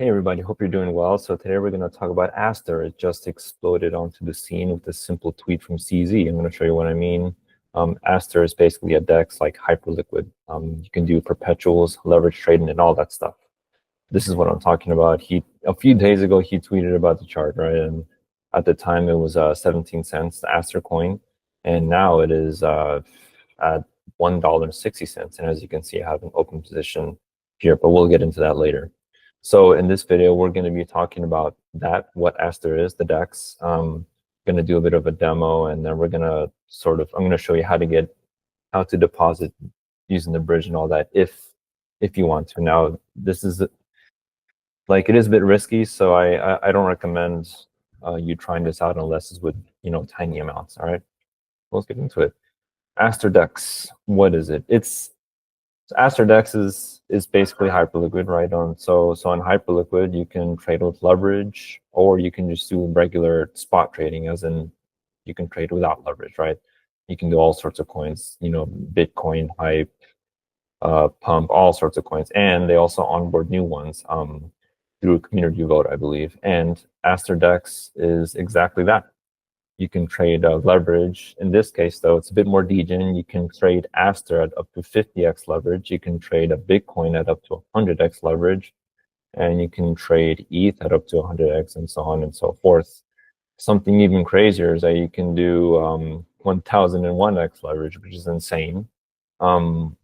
Hey everybody, hope you're doing well. So today we're going to talk about Aster. It just exploded onto the scene with a simple tweet from CZ. I'm going to show you what I mean. Aster is basically a DEX like Hyperliquid. You can do perpetuals, leverage trading, and all that stuff. This is what I'm talking about. A few days ago, he tweeted about the chart, right? And at the time, it was 17 cents, the Aster coin. And now it is at $1.60. And as you can see, I have an open position here, but we'll get into that later. So in this video, we're going to be talking about what Aster is, the DEX. Going to do a bit of a demo, and then we're going to I'm going to show you how to deposit using the bridge and all that if you want to. Now, this is it is a bit risky, so I don't recommend you trying this out unless it's with tiny amounts. All right, let's get into it. Aster DEX, what is it? Aster DEX is basically Hyperliquid, right? So on Hyperliquid, you can trade with leverage, or you can just do regular spot trading, as in you can trade without leverage, right? You can do all sorts of coins, Bitcoin, Hype, Pump, all sorts of coins, and they also onboard new ones through a community vote, I believe. And Aster DEX is exactly that. You can trade leverage. In this case, though, it's a bit more degen. You can trade Aster at up to 50x leverage. You can trade a Bitcoin at up to 100x leverage. And you can trade ETH at up to 100x, and so on and so forth. Something even crazier is that you can do 1001x leverage, which is insane. I'm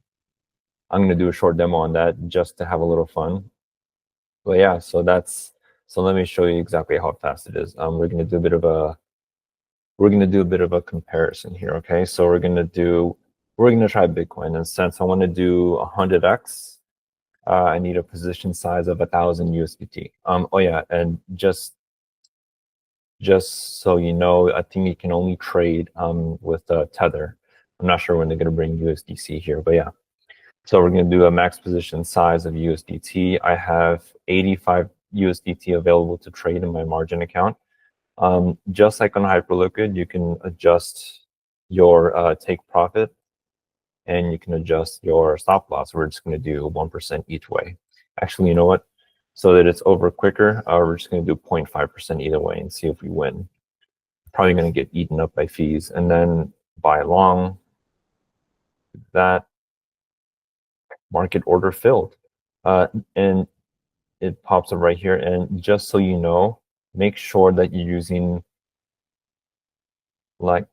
going to do a short demo on that just to have a little fun. But yeah, so let me show you exactly how fast it is. We're going to do a bit of a comparison here. Okay, so we're going to try Bitcoin, and since I want to do 100x, I need a position size of 1,000 USDT. Oh yeah, and just so you know, I think you can only trade with Tether. I'm not sure when they're going to bring USDC here, but yeah. So we're going to do a max position size of USDT. I have 85 USDT available to trade in my margin account. Just like on Hyperliquid, you can adjust your take profit, and you can adjust your stop loss. We're just going to do 1% each way. Actually, you know what? So that it's over quicker, we're just going to do 0.5% either way and see if we win. Probably going to get eaten up by fees. And then buy long, that market order filled. And it pops up right here. And just so you know, make sure that you're using like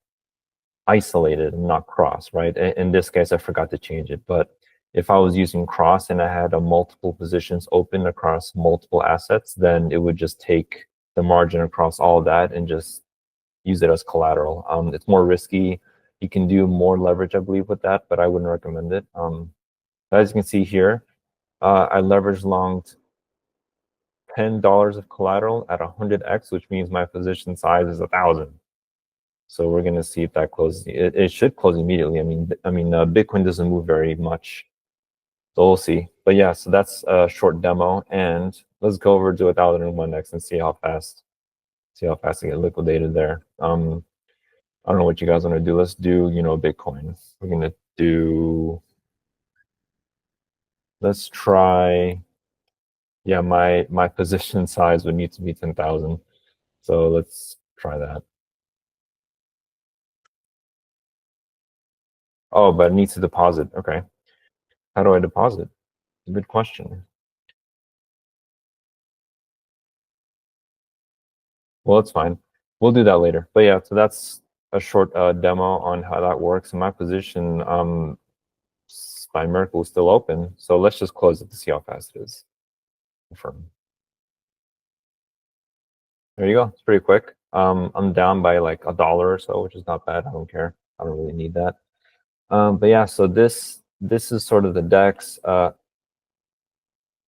isolated and not cross, right? In this case, I forgot to change it. But if I was using cross and I had multiple positions open across multiple assets, then it would just take the margin across all of that and just use it as collateral. It's more risky. You can do more leverage, I believe, with that, but I wouldn't recommend it. As you can see here, I leveraged long $10 of collateral at 100x, which means my position size is 1,000. So we're going to see if that closes. It should close immediately. I mean, Bitcoin doesn't move very much, so we'll see. But yeah, so that's a short demo, and let's go over to 1,001x and see how fast I get liquidated there. I don't know what you guys want to do. Let's do Bitcoin. We're going to do. Let's try. Yeah, my position size would need to be 10,000. So let's try that. Oh, but it needs to deposit. Okay. How do I deposit? Good question. Well, it's fine. We'll do that later. But yeah, so that's a short demo on how that works. And my position by miracle is still open. So let's just close it to see how fast it is. Confirm. There you go. It's pretty quick. I'm down by like $1 or so, which is not bad. I don't care. I don't really need that. But yeah, so this is sort of the DEX.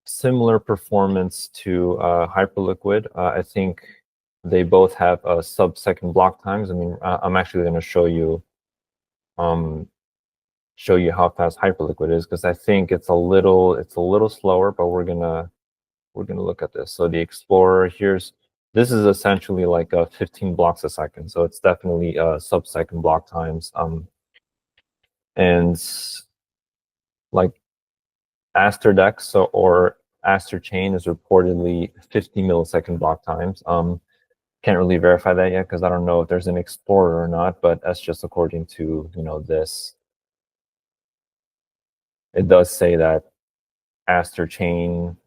Similar performance to Hyperliquid. I think they both have sub-second block times. I mean, I'm actually going to show you how fast Hyperliquid is, because I think it's a little slower. But we're gonna look at this. So the Explorer this is essentially like 15 blocks a second. So it's definitely sub-second block times. And like Aster DEX or Aster Chain is reportedly 50 millisecond block times. Can't really verify that yet because I don't know if there's an explorer or not, but that's just according to, this. It does say that Aster Chain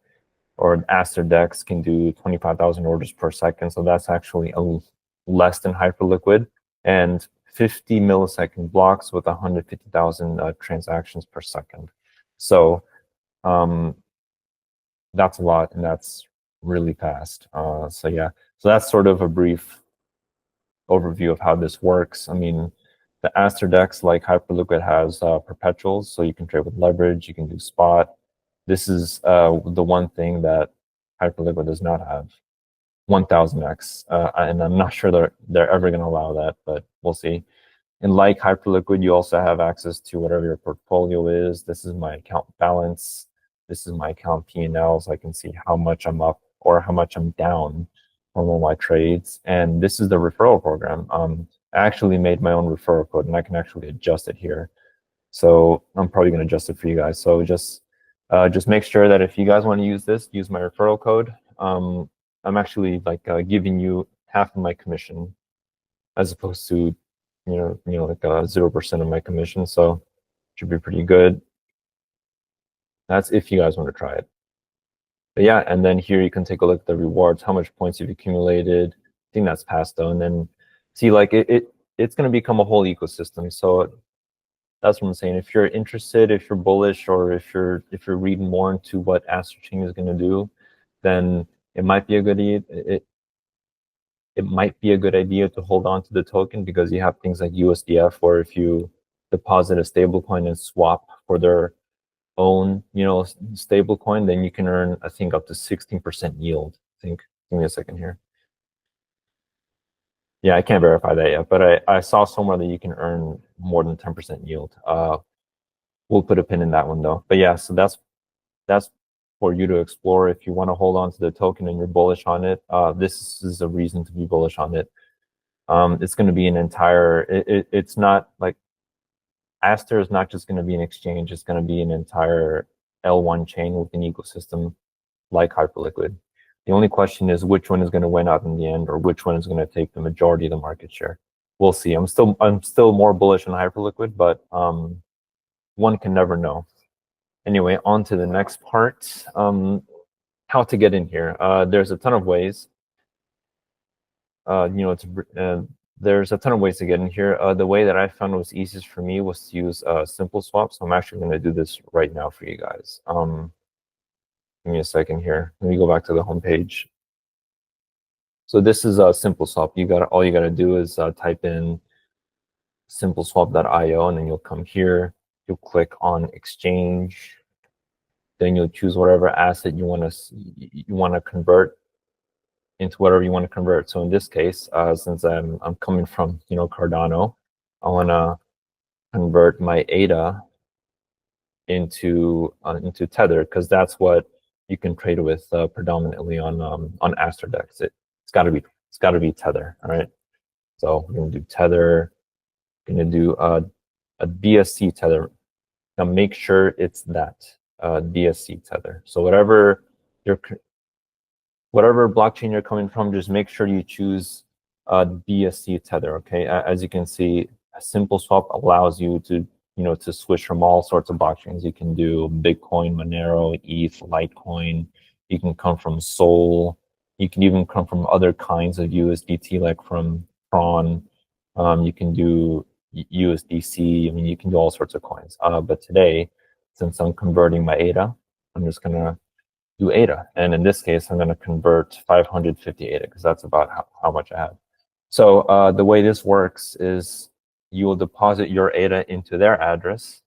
or Aster DEX can do 25,000 orders per second. So that's actually less than Hyperliquid, and 50 millisecond blocks with 150,000 transactions per second. So that's a lot, and that's really fast. So yeah, so that's sort of a brief overview of how this works. I mean, the Aster DEX, like Hyperliquid, has perpetuals, so you can trade with leverage, you can do spot. This is the one thing that Hyperliquid does not have, 1000x, and I'm not sure they're ever going to allow that, but we'll see. And like Hyperliquid, you also have access to whatever your portfolio is. This is my account balance. This is my account P&L, so I can see how much I'm up or how much I'm down on all my trades. And this is the referral program. I actually made my own referral code, and I can actually adjust it here. So I'm probably going to adjust it for you guys. So just make sure that if you guys want to use this, use my referral code. I'm actually like giving you half of my commission, as opposed to like 0% of my commission. So should be pretty good. That's if you guys want to try it. But yeah, and then here you can take a look at the rewards, how much points you've accumulated. I think that's passed though, and then see like it's going to become a whole ecosystem. So that's what I'm saying. If you're interested, if you're bullish, or if you're reading more into what Aster Chain is going to do, then it might be a good it might be a good idea to hold on to the token, because you have things like USDF, where if you deposit a stablecoin and swap for their own, stablecoin, then you can earn, I think, up to 16% yield. I think. Give me a second here. Yeah, I can't verify that yet, but I saw somewhere that you can earn more than 10% yield. We'll put a pin in that one though. But yeah, so that's for you to explore. If you want to hold on to the token and you're bullish on it, this is a reason to be bullish on it. It's going to be an entire, it's not like Aster is not just going to be an exchange, it's going to be an entire L1 chain with an ecosystem like Hyperliquid. The only question is which one is going to win out in the end, or which one is going to take the majority of the market share. We'll see. I'm still more bullish on Hyperliquid, but one can never know. Anyway, on to the next part. How to get in here. There's a ton of ways. There's a ton of ways to get in here. The way that I found was easiest for me was to use simple swap. So I'm actually going to do this right now for you guys. Give me a second here. Let me go back to the home page. So this is a simple swap. All you got to do is type in simpleswap.io, and then you'll come here. You'll click on exchange. Then you'll choose whatever asset you want to convert into whatever you want to convert. So in this case, since I'm coming from Cardano, I want to convert my ADA into Tether, because that's what you can trade with predominantly on Aster DEX. It's got to be Tether. All right. So we're gonna do Tether. Gonna do a BSC Tether. Now make sure it's that BSC Tether. So whatever blockchain you're coming from, just make sure you choose BSC Tether. Okay. As you can see, a simple swap allows you to to switch from all sorts of blockchains. You can do Bitcoin, Monero, ETH, Litecoin. You can come from Sol. You can even come from other kinds of USDT, like from Tron. You can do USDC. I mean, you can do all sorts of coins. But today, since I'm converting my ADA, I'm just gonna do ADA. And in this case, I'm gonna convert 550 ADA, because that's about how much I have. So the way this works is you will deposit your ADA into their address,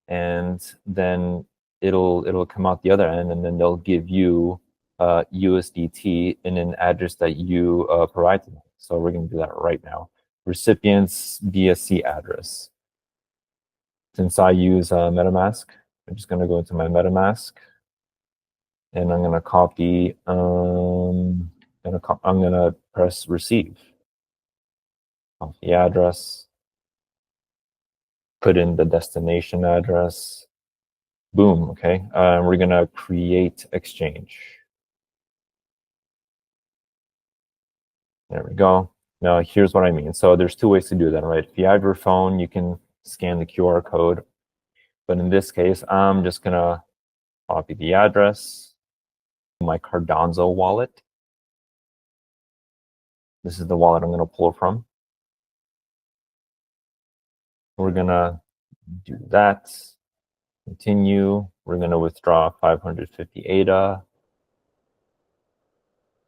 and then it'll come out the other end, and then they'll give you USDT in an address that you provide to them. So we're going to do that right now. Recipient's BSC address. Since I use MetaMask, I'm just going to go into my MetaMask, and I'm going to copy. I'm going to press receive. Copy the address. Put in the destination address, Boom, okay. We're gonna create exchange. There we go. Now here's what I mean. So there's two ways to do that, right? If you have your phone, you can scan the QR code. But in this case, I'm just gonna copy the address, my Cardano wallet. This is the wallet I'm gonna pull from. We're gonna do that. Continue. We're gonna withdraw 550 ADA.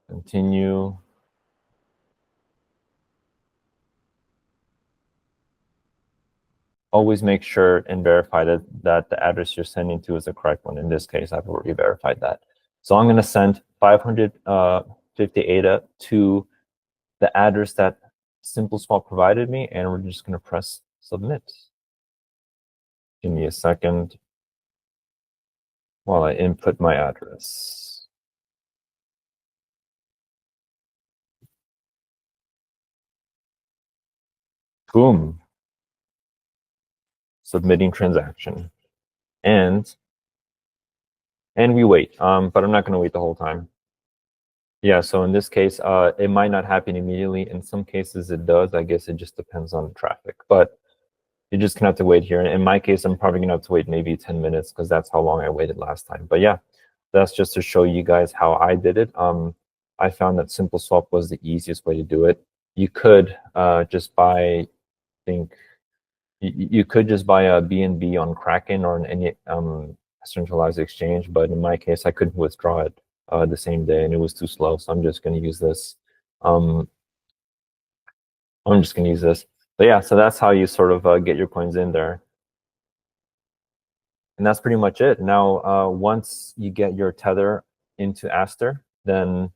Continue. Always make sure and verify that the address you're sending to is the correct one. In this case, I've already verified that. So I'm going to send 550 ADA to the address that SimpleSwap provided me, and we're just going to press submit. Give me a second while I input my address. Boom. Submitting transaction. And we wait, but I'm not going to wait the whole time. Yeah, so in this case, it might not happen immediately. In some cases, it does. I guess it just depends on the traffic. But you're just gonna have to wait here. In my case, I'm probably gonna have to wait maybe 10 minutes because that's how long I waited last time. But yeah, that's just to show you guys how I did it. I found that SimpleSwap was the easiest way to do it. You could just buy, I think, you could just buy a BNB on Kraken or on any centralized exchange. But in my case, I couldn't withdraw it the same day, and it was too slow. So I'm just going to use this. I'm just going to use this. But yeah, so that's how you sort of get your coins in there. And that's pretty much it. Now, once you get your tether into Aster, then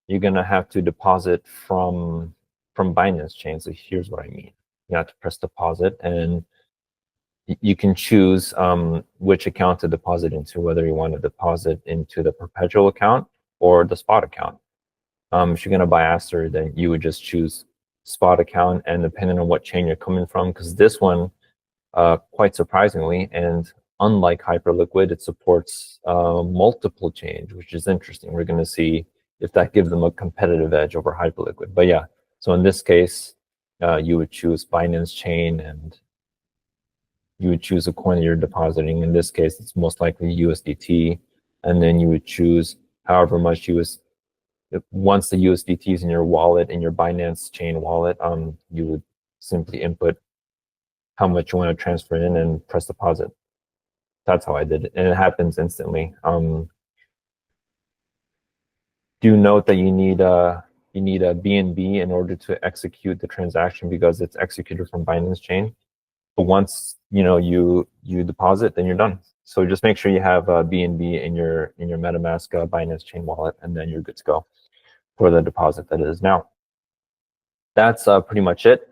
you're going to have to deposit from Binance Chain. So here's what I mean. You have to press deposit, and you can choose which account to deposit into, whether you want to deposit into the perpetual account or the spot account. If you're going to buy Aster, then you would just choose spot account, and depending on what chain you're coming from, because this one, quite surprisingly, and unlike Hyperliquid, it supports multiple chains, which is interesting. We're going to see if that gives them a competitive edge over Hyperliquid. But yeah, so in this case, you would choose Binance Chain, and you would choose a coin that you're depositing. In this case, it's most likely USDT, and then you would choose however much once the USDT is in your wallet, in your Binance Chain wallet, you would simply input how much you want to transfer in and press deposit. That's how I did it, and it happens instantly. Do note that you need a BNB in order to execute the transaction because it's executed from Binance Chain. But once you deposit, then you're done. So just make sure you have BNB in your MetaMask Binance Chain wallet, and then you're good to go for the deposit that it is now. That's pretty much it.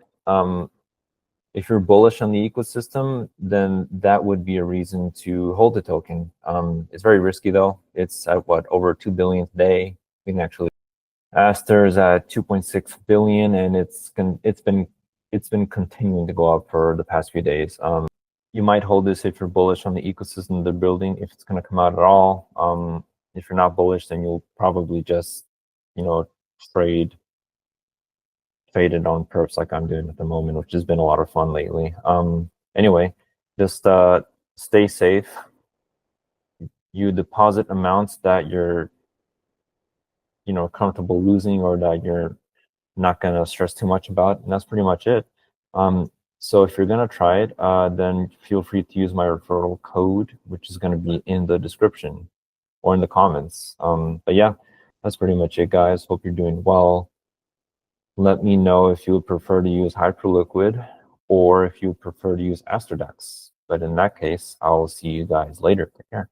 If you're bullish on the ecosystem, then that would be a reason to hold the token. It's very risky though. It's at over 2 billion today. We can actually, Aster is at 2.6 billion, and it's been continuing to go up for the past few days. You might hold this if you're bullish on the ecosystem they're building, if it's going to come out at all. If you're not bullish, then you'll probably just trade it on Perps like I'm doing at the moment, which has been a lot of fun lately. Anyway, just stay safe. You deposit amounts that you're comfortable losing, or that you're not going to stress too much about, and that's pretty much it. So if you're going to try it, then feel free to use my referral code, which is going to be in the description or in the comments. But yeah, that's pretty much it, guys. Hope you're doing well. Let me know if you would prefer to use Hyperliquid or if you would prefer to use Aster DEX. But in that case, I'll see you guys later. Take care.